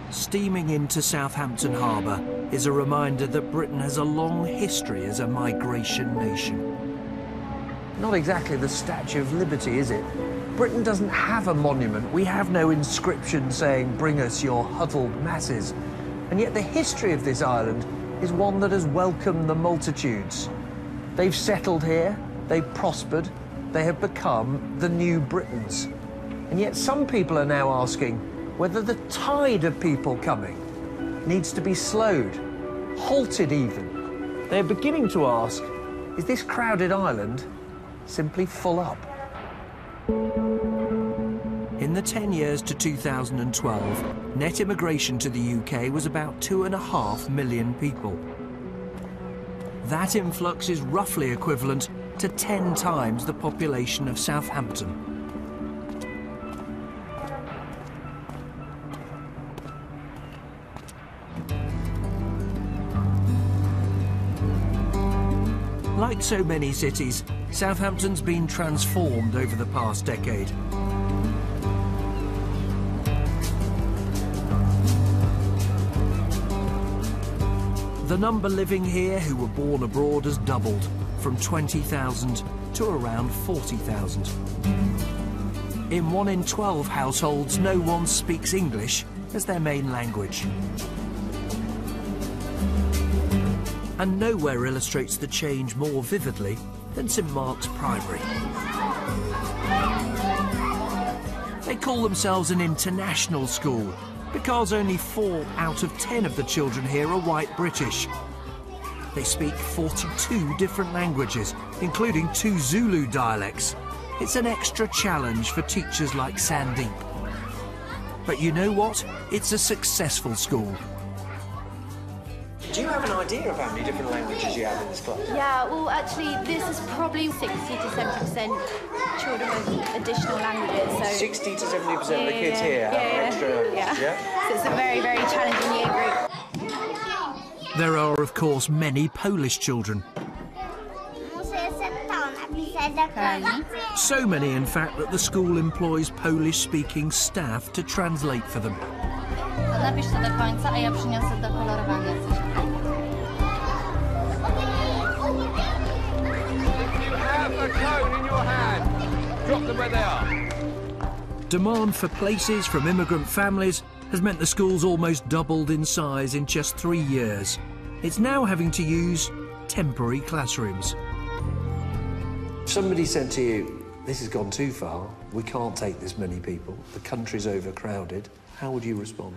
Steaming into Southampton harbour is a reminder that Britain has a long history as a migration nation. Not exactly the Statue of Liberty, is it? Britain doesn't have a monument. We have no inscription saying, "Bring us your huddled masses." And yet the history of this island is one that has welcomed the multitudes. They've settled here, they've prospered, they have become the new Britons. And yet some people are now asking whether the tide of people coming needs to be slowed, halted even. They're beginning to ask, is this crowded island simply full up? In the 10 years to 2012, net immigration to the UK was about 2.5 million people. That influx is roughly equivalent to 10 times the population of Southampton. Like so many cities, Southampton's been transformed over the past decade. The number living here who were born abroad has doubled, from 20,000 to around 40,000. In 1 in 12 households, no one speaks English as their main language. And nowhere illustrates the change more vividly than St Mark's Primary. They call themselves an international school because only 4 out of 10 of the children here are white British. They speak 42 different languages, including 2 Zulu dialects. It's an extra challenge for teachers like Sandeep. But you know what? It's a successful school. Do you have an idea of how many different languages you have in this class? Yeah, well, actually, this is probably 60 to 70% children with additional languages. So 60 to 70% of the kids here have extra languages, yeah? So it's a very, very challenging year group. There are, of course, many Polish children. So many, in fact, that the school employs Polish-speaking staff to translate for them. Napisz to do końca, a ja przyniosę do kolorowania coś. Have a cone in your hand. Drop them where they are. Demand for places from immigrant families has meant the school's almost doubled in size in just 3 years. It's now having to use temporary classrooms. If somebody said to you, this has gone too far, we can't take this many people, the country's overcrowded, how would you respond?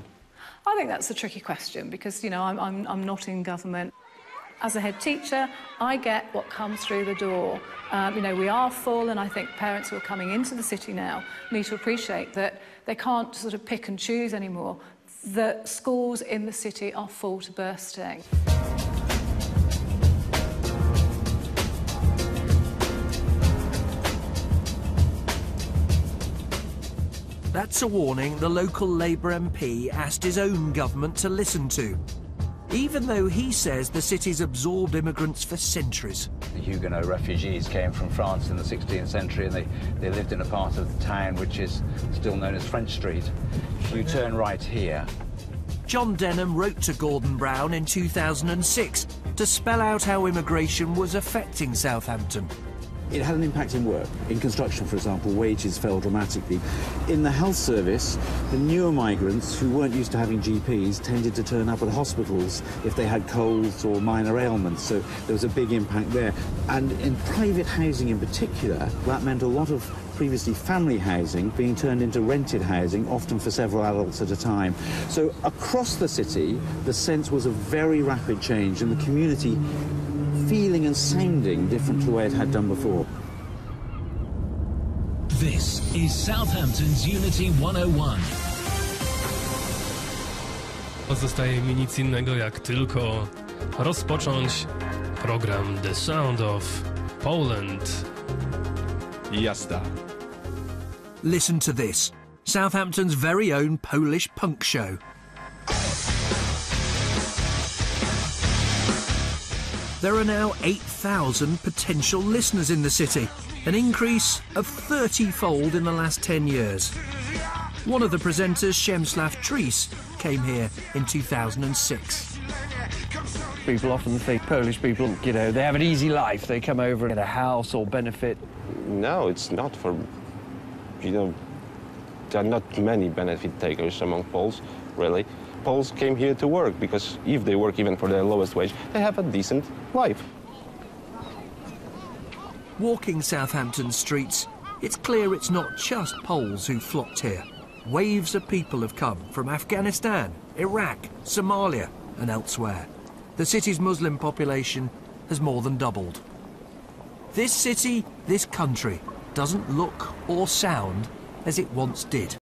I think that's a tricky question because, you know, I'm not in government. As a head teacher, I get what comes through the door. You know, we are full, and I think parents who are coming into the city now need to appreciate that they can't sort of pick and choose anymore. The schools in the city are full to bursting. That's a warning the local Labour MP asked his own government to listen to, even though he says the city's absorbed immigrants for centuries. The Huguenot refugees came from France in the 16th century, and they lived in a part of the town which is still known as French Street. If you turn right here... John Denham wrote to Gordon Brown in 2006 to spell out how immigration was affecting Southampton. It had an impact in work. In construction, for example, wages fell dramatically. In the health service, the newer migrants who weren't used to having GPs tended to turn up at hospitals if they had colds or minor ailments, so there was a big impact there. And in private housing in particular, that meant a lot of previously family housing being turned into rented housing, often for several adults at a time. So across the city, the sense was a very rapid change in the community feeling and sounding different to the way it had done before. This is Southampton's Unity 101. Pozostaje mi nic innego jak tylko rozpocząć program The Sound of Poland. Jazda. Listen to this, Southampton's very own Polish punk show. There are now 8,000 potential listeners in the city, an increase of 30-fold in the last 10 years. One of the presenters, Przemysław Tris, came here in 2006. People often think Polish people, you know, they have an easy life. They come over and get a house or benefit. No, it's not for, you know, there are not many benefit takers among Poles, really. Poles came here to work because if they work even for the lowest wage, they have a decent life. Walking Southampton streets, it's clear it's not just Poles who flocked here. Waves of people have come from Afghanistan, Iraq, Somalia and elsewhere. The city's Muslim population has more than doubled. This city, this country, doesn't look or sound as it once did.